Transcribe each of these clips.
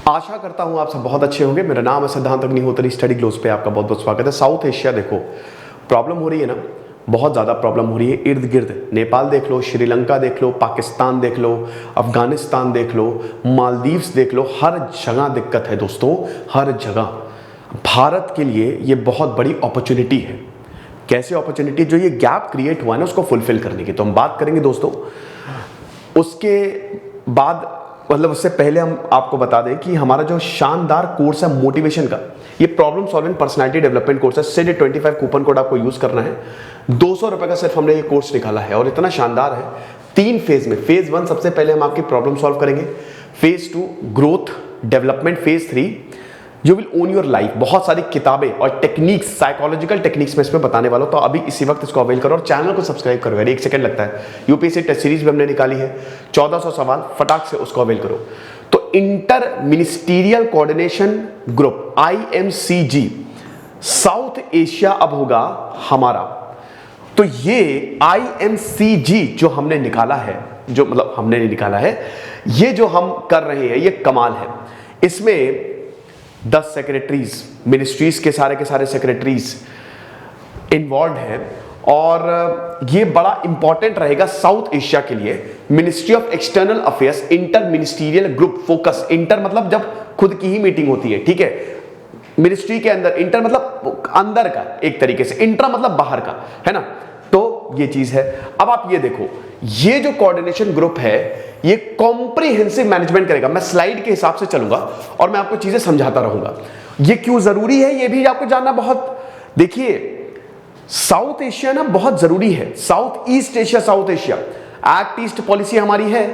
आशा करता हूं आप सब बहुत अच्छे होंगे। मेरा नाम है सिद्धांत अग्निहोत्री, स्टडी ग्लोस पे आपका बहुत बहुत स्वागत है। साउथ एशिया देखो, प्रॉब्लम हो रही है ना, बहुत ज़्यादा प्रॉब्लम हो रही है इर्द गिर्द। नेपाल देख लो, श्रीलंका देख लो, पाकिस्तान देख लो, अफगानिस्तान देख लो, मालदीव्स देख लो, हर जगह दिक्कत है दोस्तों, हर जगह। भारत के लिए ये बहुत बड़ी अपॉर्चुनिटी है। कैसे अपॉर्चुनिटी? जो ये गैप क्रिएट हुआ है ना, उसको फुलफिल करने की तो हम बात करेंगे दोस्तों। उसके बाद मतलब उससे पहले हम आपको बता दें कि हमारा जो शानदार कोर्स है मोटिवेशन का, ये problem solving personality development course है। सिड 25 कूपन कोड आपको यूज करना है। 200 रुपए का सिर्फ हमने ये कोर्स निकाला है और इतना शानदार है। 3 फेज में, फेज 1 सबसे पहले हम आपकी प्रॉब्लम सॉल्व करेंगे, phase 2 growth development, phase 3 you will own your life. बहुत सारी किताबें और टेक्निक्स, साइकोलॉजिकल टेक्निक्स में इसमें बताने वाला हूं, तो अभी इसी वक्त इसको अवेल करो और चैनल को सब्सक्राइब करो यार, 1 सेकंड लगता है। यूपीएससी टेस्ट सीरीज भी हमने निकाली है, 1400 सवाल, फटाक से उसको अवेल करो। तो inter ministerial coordination group IMCG south Asia अब होगा हमारा। तो ये IMCG जो हमने निकाला है, जो मतलब हमने नहीं निकाला है, ये जो हम कर रहे हैं ये कमाल है। इसमें 10 सेक्रेटरीज, मिनिस्ट्रीज के सारे सेक्रेटरीज इन्वॉल्व हैं और ये बड़ा इंपॉर्टेंट रहेगा साउथ एशिया के लिए। Ministry of external affairs inter ministerial group focus, inter मतलब जब खुद की ही मीटिंग होती है, ठीक है, मिनिस्ट्री के अंदर, इंटर मतलब अंदर का एक तरीके से, इंट्रा मतलब बाहर का, है ना। तो ये चीज है। अब आप ये देखो, ये जो कोऑर्डिनेशन ग्रुप है ये कॉम्प्रिहेंसिव मैनेजमेंट करेगा। मैं स्लाइड के हिसाब से चलूंगा और मैं आपको चीजें समझाता रहूंगा। ये क्यों जरूरी है ये भी आपको जानना बहुत। देखिए, साउथ एशिया ना बहुत जरूरी है। South east Asia, south Asia act east policy हमारी है।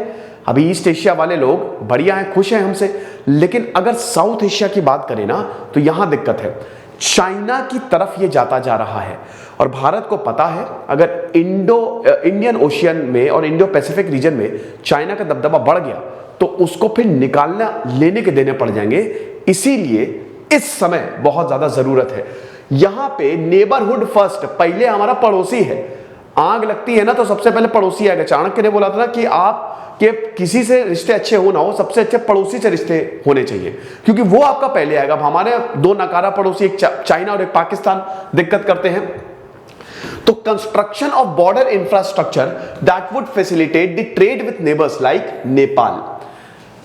अभी ईस्ट एशिया वाले लोग बढ़िया हैं, खुश हैं हमसे, लेकिन अगर साउथ एशिया की बात करें ना तो यहां दिक्कत है। चाइना की तरफ ये जाता जा रहा है और भारत को पता है अगर इंडियन ओशियन में और इंडो पैसिफिक रीजन में चाइना का दबदबा बढ़ गया तो उसको फिर निकालना, लेने के देने पड़ जाएंगे। इसीलिए इस समय बहुत ज्यादा जरूरत है। यहां पे नेबरहुड फर्स्ट, पहले हमारा पड़ोसी है। आग लगती है ना तो सबसे पहले पड़ोसी आएगा। चाणक्य ने बोला था कि आप के किसी से रिश्ते अच्छे हो ना हो, सबसे अच्छे पड़ोसी से रिश्ते होने चाहिए, क्योंकि वो आपका पहले आएगा। अब हमारे 2 नकारा पड़ोसी, एक चाइना और एक पाकिस्तान, दिक्कत करते हैं। तो construction of border infrastructure that would facilitate the trade with neighbours like Nepal.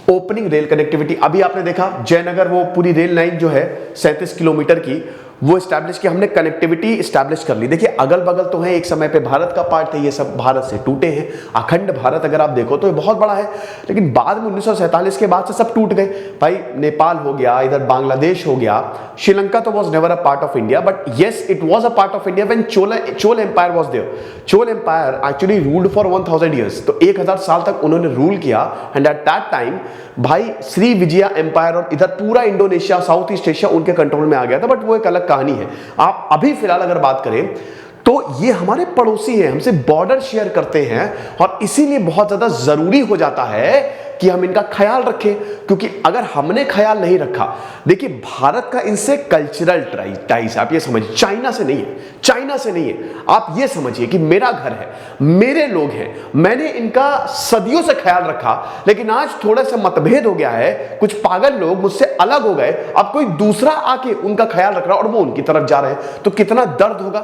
Opening rail connectivity, अभी आपने देखा जयनगर वो पूरी रेल लाइन जो है 37 किलोमीटर की, वो एस्टैब्लिश की, हमने कनेक्टिविटी एस्टैब्लिश कर ली। देखिए अगल बगल तो है, एक समय पे भारत का पार्ट थे, ये सब भारत से टूटे हैं। अखंड भारत अगर आप देखो तो ये बहुत बड़ा है, लेकिन बाद में 1947 के बाद से सब टूट गए। भाई नेपाल हो गया, इधर बांग्लादेश हो गया, श्रीलंका तो was never a part of India, but yes it was a part of India when Chola empire was there. Chola empire actually ruled for 1000 years, तो 1000 साल तक उन्होंने रूल किया। एंड एट दैट टाइम भाई श्री विजया एम्पायर और इधर पूरा इंडोनेशिया, साउथ ईस्ट एशिया उनके कंट्रोल में आ गया था, बट वो एक अलग कहानी है। आप अभी फिलहाल अगर बात करें तो ये हमारे पड़ोसी हैं, हमसे बॉर्डर शेयर करते हैं और इसीलिए बहुत ज्यादा जरूरी हो जाता है कि हम इनका ख्याल रखें, क्योंकि अगर हमने ख्याल नहीं रखा, देखिए भारत का इनसे कल्चरल टाइज, आप ये समझिए, चाइना से नहीं है, चाइना से नहीं है। आप ये समझिए कि मेरा घर है, मेरे लोग हैं, मैंने इनका सदियों से ख्याल रखा, लेकिन आज थोड़ा सा मतभेद हो गया है, कुछ पागल लोग मुझसे अलग हो गए, अब कोई दूसरा आके उनका ख्याल रख रहा है और वो उनकी तरफ जा रहे हैं, तो कितना दर्द होगा।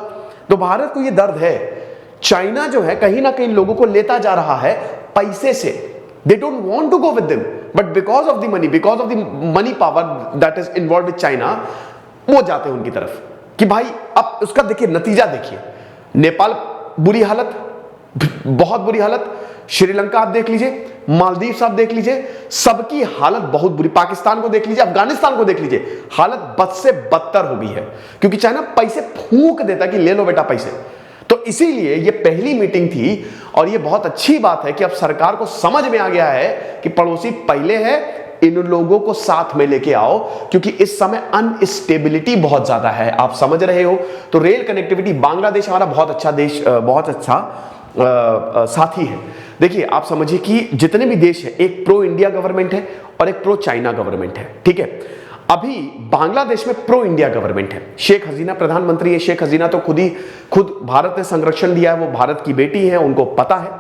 तो भारत को ये दर्द है। चाइना जो है कहीं ना कहीं लोगों को लेता जा रहा है पैसे से। They don't want to go with them, but because of the money power that is involved with China, वो जाते हैं उनकी तरफ कि भाई अब उसका देखिए नतीजा देखिए। नेपाल बुरी हालत, बहुत बुरी हालत। श्रीलंका आप देख लीजिए, मालदीव्स आप देख लीजिए, सबकी हालत बहुत बुरी। पाकिस्तान को देख लीजिए, अफगानिस्तान को देख लीजिए, हालत बद से बदतर हो गई है, क्योंकि चाइना पैसे फूंक देता कि ले लो बेटा पैसे। तो इसीलिए ये पहली मीटिंग थी और ये बहुत अच्छी बात है कि अब सरकार को समझ में आ गया है कि पड़ोसी पहले है, इन लोगों को साथ में लेके आओ, क्योंकि इस समय अनस्टेबिलिटी बहुत ज्यादा है, आप समझ रहे हो। तो रेल कनेक्टिविटी, बांग्लादेश हमारा बहुत अच्छा देश, बहुत अच्छा साथी है। देखिए आप समझिए कि जितने भी देश है, एक प्रो इंडिया गवर्नमेंट है और एक प्रो चाइना गवर्नमेंट है, ठीक है। अभी बांग्लादेश में प्रो इंडिया गवर्नमेंट है, शेख हसीना प्रधानमंत्री है। शेख हसीना तो खुद भारत ने संरक्षण दिया है, वो भारत की बेटी है, उनको पता है।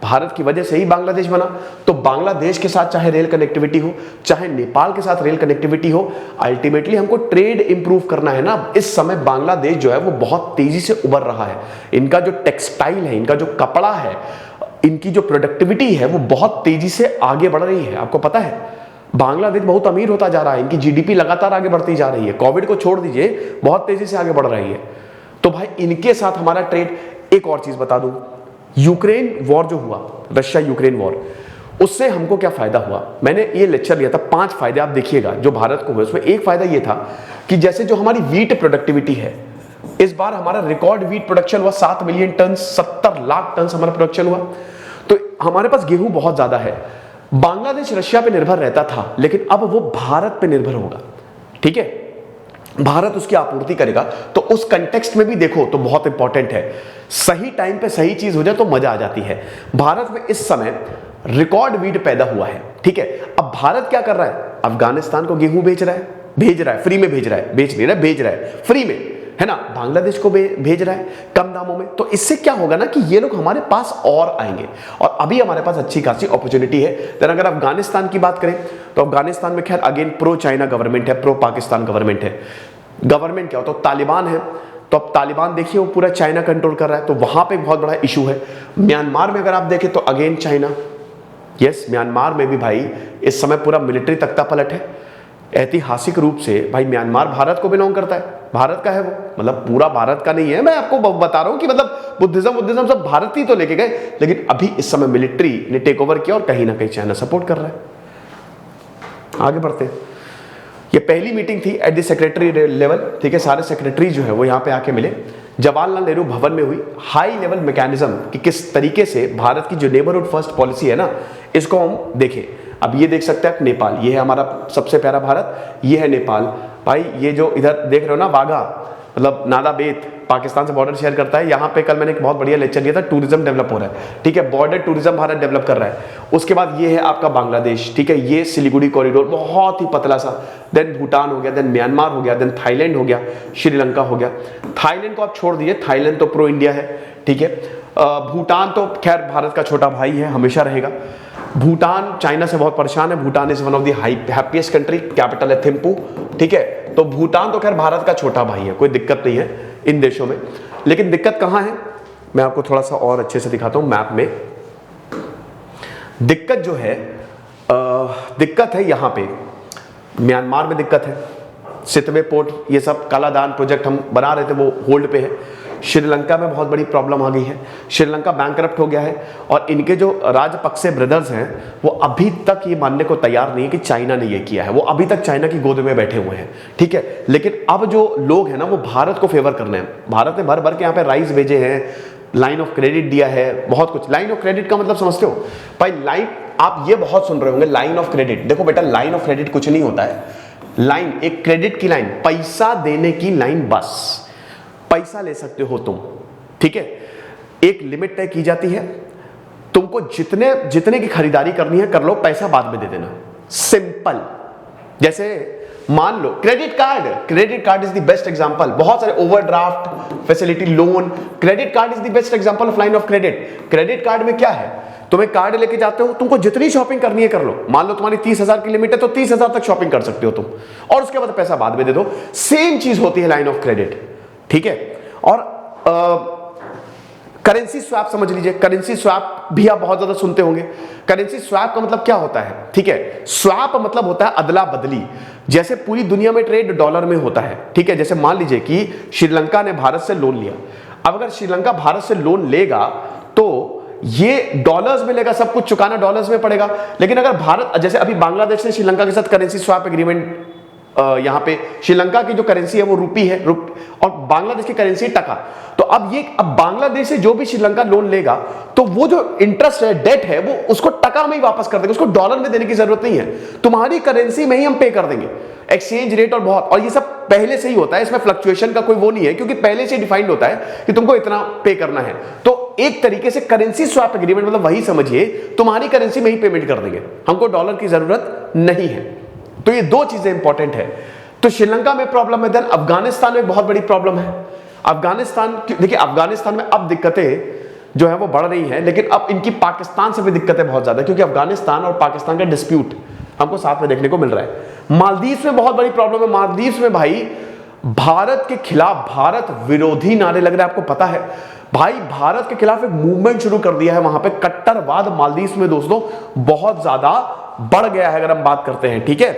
भारत की वजह से ही बांग्लादेश बना। तो बांग्लादेश के साथ चाहे रेल कनेक्टिविटी हो, चाहे नेपाल के साथ रेल कनेक्टिविटी हो, अल्टीमेटली हमको ट्रेड इंप्रूव करना है ना। इस समय बांग्लादेश जो है वो बहुत तेजी से उभर रहा है। इनका जो टेक्सटाइल है, इनका जो कपड़ा है, इनकी जो प्रोडक्टिविटी है वो बहुत तेजी से आगे बढ़ रही है। आपको पता है बांग्लादेश बहुत अमीर होता जा रहा है, इनकी जीडीपी लगातार आगे बढ़ती जा रही है। कोविड को छोड़ दीजिए, बहुत तेजी से आगे बढ़ रही है। तो भाई इनके साथ हमारा ट्रेड। एक और चीज बता दूं, यूक्रेन वॉर जो हुआ, रशिया यूक्रेन वॉर, उससे हमको क्या फायदा हुआ। मैंने ये लेक्चर लिया था, 5 फायदे आप देखिएगा जो भारत को हुए। उसमें एक फायदा ये था कि जैसे जो हमारी वीट प्रोडक्टिविटी है, इस बार हमारा रिकॉर्ड वीट प्रोडक्शन हुआ 7 मिलियन टन, 70 लाख टन हमारा प्रोडक्शन हुआ। तो हमारे पास गेहूं बहुत ज्यादा है। बांग्लादेश रशिया पे निर्भर रहता था, लेकिन अब वो भारत पे निर्भर होगा। ठीक है, भारत उसकी आपूर्ति करेगा। तो उस कंटेक्स्ट में भी देखो तो बहुत इंपॉर्टेंट है, सही टाइम पे सही चीज हो जाए तो मजा आ जाती है। भारत में इस समय रिकॉर्ड वीट पैदा हुआ है। ठीक है, अब भारत क्या कर रहा है, अफगानिस्तान को गेहूं भेज रहा है, फ्री में भेज रहा है, बेच नहीं रहा, भेज रहा है फ्री में, है ना। बांग्लादेश को भेज रहा है कम दामों में। तो इससे क्या होगा ना कि ये लोग हमारे पास और आएंगे, और अभी हमारे पास अच्छी खासी अपॉर्चुनिटी है। देन अगर अफगानिस्तान की बात करें तो अफगानिस्तान में खैर अगेन प्रो चाइना गवर्नमेंट है, प्रो पाकिस्तान गवर्नमेंट है। गवर्नमेंट क्या हो तो तालिबान है, तो अब तालिबान देखिए वो पूरा चाइना कंट्रोल कर रहा है, तो वहां पे एक बहुत बड़ा इशू है। म्यांमार में अगर आप देखें तो अगेन चाइना, यस म्यांमार में भी भाई इस समय पूरा मिलिट्री तख्ता पलट है। ऐतिहासिक रूप से भाई म्यांमार भारत को बिलोंग करता है, भारत का है वो, मतलब पूरा भारत का नहीं है। मैं आपको बता रहा हूं कि मतलब बुद्धिज्म सब भारत ही तो लेके गए, लेकिन अभी इस समय मिलिट्री ने टेक ओवर किया और कहीं ना कहीं चाइना सपोर्ट कर रहा है। आगे बढ़ते हैं। ये पहली मीटिंग थी एट द सेक्रेटरी लेवल। ठीक है, सारे सेक्रेटरी जो है वो यहाँ पे आके मिले, जवाहरलाल नेहरू भवन में हुई। हाई लेवल मैकेनिज्म कि किस तरीके से भारत की जो नेबरहुड फर्स्ट पॉलिसी है ना, इसको हम देखें। अब ये देख सकते हैं नेपाल, ये है हमारा सबसे प्यारा भारत, ये है नेपाल। भाई ये जो इधर देख रहे हो ना वाघा, मतलब नादा बेत, पाकिस्तान से बॉर्डर शेयर करता है। यहाँ पे कल मैंने एक बहुत बढ़िया लेक्चर दिया था, टूरिज्म डेवलप हो रहा है। ठीक है, बॉर्डर टूरिज्म भारत डेवलप कर रहा है। उसके बाद ये है आपका बांग्लादेश। ठीक है, ये सिलीगुड़ी कॉरिडोर बहुत ही पतला सा। देन भूटान हो गया, देन म्यांमार हो गया, देन थाईलैंड हो गया, श्रीलंका हो गया। थाईलैंड को आप छोड़ दीजिए, थाईलैंड तो प्रो इंडिया है। ठीक है, भूटान तो खैर भारत का छोटा भाई है, हमेशा रहेगा। भूटान चाइना से बहुत परेशान है। Bhutan is one of the happiest country, capital है थिम्पू। ठीक है, तो भूटान तो खैर भारत का छोटा भाई है, कोई दिक्कत नहीं है इन देशों में। लेकिन दिक्कत कहां है, मैं आपको थोड़ा सा और अच्छे से दिखाता हूं मैप में। दिक्कत जो है दिक्कत है यहां पे म्यांमार में दिक्कत है। सितवे पोर्ट, ये सब कालादान प्रोजेक्ट हम बना रहे थे वो होल्ड पे है। श्रीलंका में बहुत बड़ी प्रॉब्लम आ गई है, श्रीलंका बैंकरप्ट हो गया है। और इनके जो राजपक्से ब्रदर्स हैं वो अभी तक ये मानने को तैयार नहीं है कि चाइना ने ये किया है, वो अभी तक चाइना की गोद में बैठे हुए हैं। ठीक है, लेकिन अब जो लोग हैं ना वो भारत को फेवर करने हैं। भारत ने भर भर के यहाँ पे राइस भेजे हैं, लाइन ऑफ क्रेडिट दिया है, बहुत कुछ। लाइन ऑफ क्रेडिट का मतलब समझते हो भाई, लाइन आप ये बहुत सुन रहे होंगे, लाइन ऑफ क्रेडिट। देखो बेटा, लाइन ऑफ क्रेडिट कुछ नहीं होता है। लाइन एक क्रेडिट की लाइन, पैसा देने की लाइन, बस पैसा ले सकते हो तुम। ठीक है, एक लिमिट तय की जाती है, तुमको जितने की खरीदारी करनी है कर लो, पैसा बाद में दे देना, सिंपल। जैसे मान लो credit card is the best example. बहुत सारे overdraft facility, loan, credit card is the best example of line of credit. Credit card में क्या है, तुम्हें कार्ड लेके जाते हो, तुमको जितनी शॉपिंग करनी है कर लो। मान लो तुम्हारी 30,000 की लिमिट है तो 30,000 तक शॉपिंग कर सकते हो तुम, और उसके बाद पैसा बाद में दे दो। सेम चीज होती है लाइन ऑफ क्रेडिट। ठीक है, और करेंसी स्वैप समझ लीजिए। करेंसी स्वैप भी आप बहुत ज्यादा सुनते होंगे। करेंसी स्वैप का मतलब क्या होता है, ठीक है, स्वैप मतलब होता है अदला बदली। जैसे पूरी दुनिया में ट्रेड डॉलर में होता है। ठीक है, जैसे मान लीजिए कि श्रीलंका ने भारत से लोन लिया। अब अगर श्रीलंका भारत से लोन लेगा तो ये डॉलर्स में लेगा, सब कुछ चुकाना डॉलर्स में पड़ेगा। लेकिन अगर भारत, जैसे अभी बांग्लादेश ने श्रीलंका के साथ करेंसी स्वैप एग्रीमेंट, यहां पे श्रीलंका की जो करेंसी है वो रुपी है, और बांग्लादेश की करेंसी टका। तो अब बांग्लादेश से जो भी श्रीलंका लोन लेगा तो वो जो इंटरेस्ट है, डेट है, वो उसको टका में ही वापस कर देंगे, उसको डॉलर में देने की जरूरत नहीं है, तुम्हारी करेंसी में ही हम पे कर देंगे। एक्सचेंज रेट और ये सब पहले से ही होता है, इसमें फ्लक्चुएशन का कोई वो नहीं है, क्योंकि पहले से डिफाइंड होता है कि तुमको इतना पे करना है। तो एक तरीके से करेंसी स्वैप एग्रीमेंट मतलब वही समझिए, तुम्हारी करेंसी में ही पेमेंट कर देंगे, हमको डॉलर की जरूरत नहीं है। तो ये दो चीजें इंपॉर्टेंट है। तो श्रीलंका में प्रॉब्लम है। देन अफगानिस्तान में बहुत बड़ी प्रॉब्लम है। अफगानिस्तान, देखिए अफगानिस्तान में अब दिक्कतें जो है वो बढ़ रही है, लेकिन अब इनकी पाकिस्तान से भी दिक्कतें बहुत ज्यादा, क्योंकि अफगानिस्तान और पाकिस्तान का डिस्प्यूट हमको साथ में देखने को मिल रहा है। मालदीव्स में बहुत बड़ी प्रॉब्लम है। मालदीव्स में भाई भारत के खिलाफ भारत विरोधी नारे लग रहे हैं, आपको पता है भाई, भारत के खिलाफ एक मूवमेंट शुरू कर दिया है वहां पे। कट्टरवाद मालदीव्स में दोस्तों बहुत ज्यादा बढ़ गया है, अगर हम बात करते हैं, ठीक है,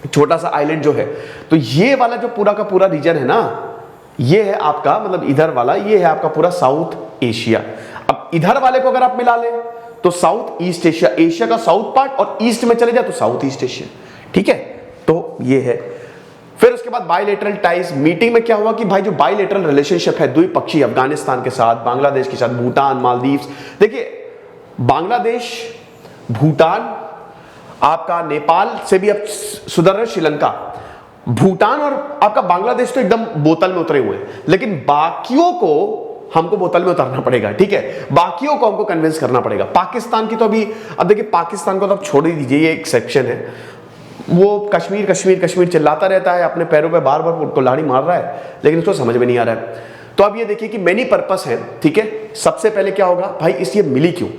छोटा सा आइलैंड जो है। तो ये वाला जो पूरा का पूरा रीजन है ना, ये है आपका, मतलब इधर वाला, ये है आपका पूरा साउथ एशिया। अब इधर वाले को अगर आप मिला लें तो साउथ ईस्ट एशिया, एशिया का साउथ पार्ट, और ईस्ट में चले जाए तो साउथ ईस्ट एशिया, ठीक है। तो ये है। फिर उसके बाद बायलैटरल टाइज। मीटिंग में क्या हुआ कि भाई जो बायलैटरल रिलेशनशिप है द्विपक्षीय, अफगानिस्तान के साथ, बांग्लादेश के साथ, भूटान, मालदीव्स, देखिए बांग्लादेश, भूटान, आपका नेपाल से भी अब सुधर रहे, श्रीलंका, भूटान और आपका बांग्लादेश तो एकदम बोतल में उतरे हुए हैं, लेकिन बाकियों को हमको बोतल में उतरना पड़ेगा, ठीक है, बाकियों को हमको कन्विंस करना पड़ेगा। पाकिस्तान की तो अभी, अब देखिए पाकिस्तान को तो अब छोड़ ही दीजिए, ये एक सेक्शन है, वो कश्मीर कश्मीर कश्मीर चिल्लाता रहता है, अपने पैरों पे बार बार कुल्हाड़ी मार रहा है, लेकिन उसको समझ में नहीं आ रहा है। तो अब ये देखिए कि मेनी पर्पस है, ठीक है। सबसे पहले क्या होगा भाई, इस ये मिली क्यों,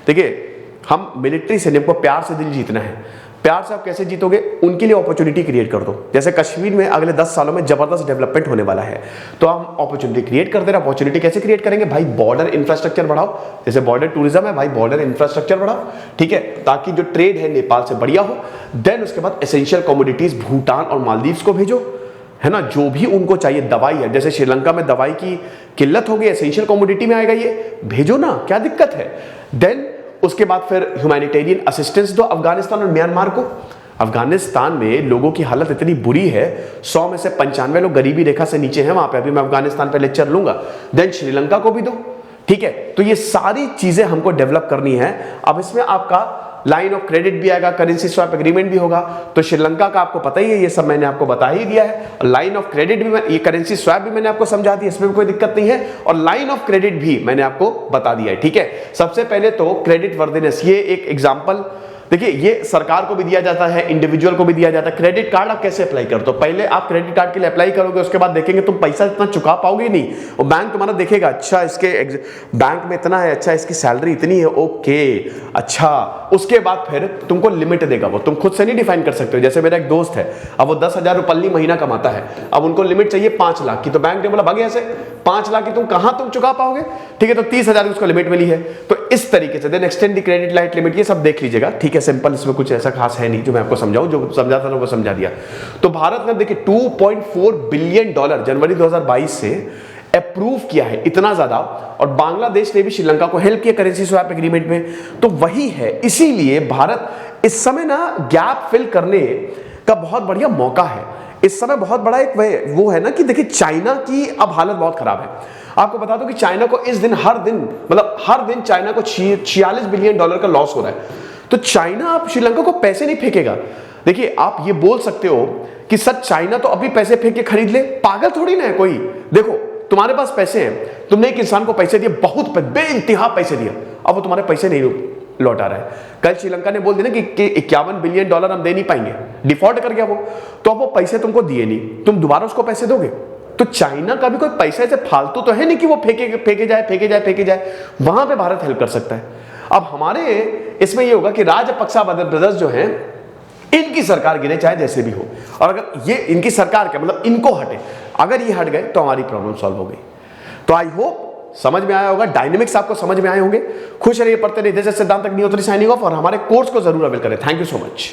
देखिए हम मिलिट्री से नहीं, हमको प्यार से दिल जीतना है। प्यार से आप कैसे जीतोगे, उनके लिए अपॉर्चुनिटी क्रिएट कर दो। जैसे कश्मीर में अगले 10 सालों में जबरदस्त डेवलपमेंट होने वाला है, तो हम अपॉर्चुनिटी क्रिएट कर दे रहे हैं। अपॉर्चुनिटी कैसे क्रिएट करेंगे भाई, बॉर्डर इंफ्रास्ट्रक्चर बढ़ाओ, जैसे बॉर्डर टूरिज्म है भाई, बॉर्डर इंफ्रास्ट्रक्चर बढ़ाओ, ठीक है, ताकि जो ट्रेड है नेपाल से बढ़िया हो। देन उसके बाद एसेंशियल कमोडिटीज भूटान और मालदीव्स को भेजो, है ना, जो भी उनको चाहिए, दवाई है, जैसे श्रीलंका में दवाई की किल्लत होगी, एसेंशियल कमोडिटी में आएगा, ये भेजो ना, क्या दिक्कत है। देन उसके बाद फिर ह्यूमैनिटेरियन असिस्टेंस दो अफगानिस्तान और म्यांमार को। अफगानिस्तान में लोगों की हालत इतनी बुरी है, 100 में से 95 लोग गरीबी रेखा से नीचे हैं वहां पे। अभी मैं अफगानिस्तान पे लेक्चर लूंगा। देन श्रीलंका को भी दो, ठीक है। तो ये सारी चीजें हमको डेवलप करनी है। अब इसमें आपका लाइन ऑफ क्रेडिट भी आएगा, करेंसी स्वैप एग्रीमेंट भी होगा। तो श्रीलंका का आपको पता ही है, ये सब मैंने आपको बता ही दिया है। लाइन ऑफ क्रेडिट भी, ये करेंसी स्वैप भी मैंने आपको समझा दिया, इसमें भी कोई दिक्कत नहीं है। और लाइन ऑफ क्रेडिट भी मैंने आपको बता दिया है, ठीक है। सबसे पहले तो क्रेडिट वर्दिनेस, ये एक एग्जांपल, देखिए ये सरकार को भी दिया जाता है, इंडिविजुअल को भी दिया जाता है। क्रेडिट कार्ड आप कैसे अप्लाई करते हो, पहले आप क्रेडिट कार्ड के लिए अप्लाई करोगे, उसके बाद देखेंगे तुम पैसा इतना चुका पाओगे नहीं, और बैंक तुम्हारा देखेगा अच्छा इसके बैंक में इतना है, अच्छा इसकी सैलरी इतनी है, ओके अच्छा। उसके बाद फिर तुमको लिमिट देगा, वो तुम खुद से नहीं डिफाइन कर सकते हो। जैसे मेरा एक दोस्त है, अब वो 10,000 रुपये महीना कमाता है, अब उनको लिमिट चाहिए 5 लाख की, तो बैंक ने बोला भागे ऐसे 5 लाख की तुम कहां तुम चुका पाओगे, ठीक है, तो 30,000 की उसको लिमिट मिली है। तो इस तरीके से then extend the credit light limit, ये सब देख लीजिएगा, ठीक है। सिंपल, इसमें कुछ ऐसा खास है नहीं जो मैं आपको समझाऊं, जो समझा था वो समझा दिया। तो भारत ने देखिए $2.4 बिलियन जनवरी 2022 से अप्रूव किया है, इतना ज्यादा। और बांग्लादेश ने भी श्रीलंका को हेल्प किया करेंसी स्वैप एग्रीमेंट में। तो वही है, इसीलिए भारत इस समय ना गैप फिल करने का बहुत बढ़िया मौका है। इस समय बहुत बड़ा एक वो है ना कि देखिए चाइना की अब हालत बहुत खराब है। आपको बता दो कि चाइना को इस दिन हर दिन चाइना को $46 बिलियन का लॉस हो रहा है। तो चाइना अब श्रीलंका को पैसे नहीं फेंकेगा। देखिए आप ये बोल सकते हो कि सर चाइना तो अभी पैसे फेंक के खरीद ले, पागल थोड़ी ना है कोई। देखो तुम्हारे पास पैसे हैं, तुमने एक इंसान को पैसे दिए, बहुत बेइंतहा पैसे दिया, अब वो तुम्हारे पैसे नहीं लौटा रहा है। कल श्रीलंका ने बोल दिया ना कि $51 बिलियन हम दे नहीं पाएंगे, डिफॉल्ट कर गया वो, तो अब वो पैसे तुमको दिए नहीं, तुम दोबारा उसको पैसे दोगे। तो चाइना का भी कोई पैसा ऐसे फालतू तो है नहीं कि वो फेंके जाए, वहां पे भारत हेल्प कर सकता है। अब हमारे इसमें ये होगा कि राजपक्सा ब्रदर्स जो हैं, इनकी सरकार गिरे चाहे जैसे भी हो, और अगर ये इनकी सरकार क्या मतलब इनको हटे, अगर ये हट गए तो हमारी प्रॉब्लम सॉल्व हो गई। तो आई होप समझ में आया होगा, डायनेमिक्स आपको समझ में आए होंगे। खुश रहिए, पढ़ते रहिए। जैसे सिद्धांत अग्निहोत्री साइनिंग ऑफ, और हमारे कोर्स को जरूर अवेल करें। Thank you so much.